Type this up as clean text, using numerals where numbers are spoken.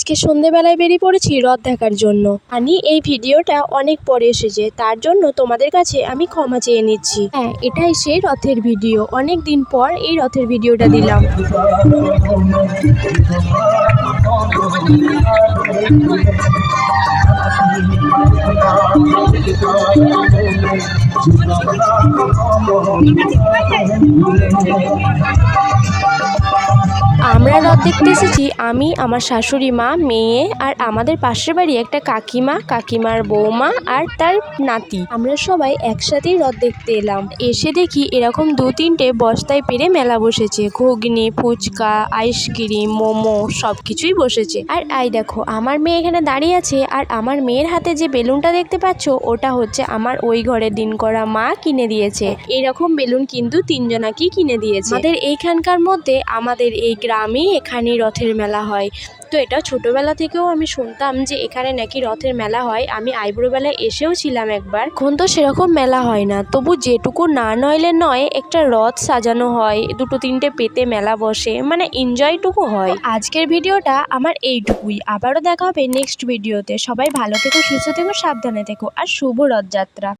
আজকে সন্ধেবেলায় বেরিয়ে পড়েছি রথ দেখার জন্য। এই ভিডিওটা অনেক পরে এসেছে, তার জন্য তোমাদের কাছে আমি ক্ষমা চেয়ে নিচ্ছি। হ্যাঁ, এটাই সেই রথের ভিডিও। অনেক দিন পর এই রথের ভিডিওটা দিলাম। আমরা রথ দেখতে এসেছি আমি, আমার শাশুড়ি মা, মেয়ে আর আমাদের পাশের বাড়ি একটা কাকিমার বৌমা আর তার নাতি। আমরা সবাই একসাথেই রথ দেখতে এলাম। এসে দেখি এরকম 2-3টে বস্তায় পেরে মেলা বসেছে। ঘুগনি, ফুচকা, আইসক্রিম, মোমো সবকিছুই বসেছে। আর দেখো আমার মেয়ে এখানে দাঁড়িয়ে আছে, আর আমার মেয়ের হাতে যে বেলুনটা দেখতে পাচ্ছ ওটা হচ্ছে আমার ওই ঘরের দিন করা মা কিনে দিয়েছে। এরকম বেলুন কিন্তু 3 জনাকেই কিনে দিয়েছে। আমাদের এইখানকার মধ্যে আমাদের এই গ্রামে এখানেই রথের মেলা হয়। তো এটা ছোটবেলা থেকেও আমি শুনতাম যে এখানে নাকি রথের মেলা হয়। আমি আইবুড়োবেলায় এসেও ছিলাম একবার। এখন তো সেরকম মেলা হয় না, তবু যেটুকু না নইলে নয় একটা রথ সাজানো হয়, 2-3টে পেতে মেলা বসে, মানে এনজয়টুকু হয়। আজকের ভিডিওটা আমার এইটুকুই। আবারও দেখা হবে নেক্সট ভিডিওতে। সবাই ভালো থেকো, সুস্থ থেকো, সাবধানে থেকো, আর শুভ রথযাত্রা।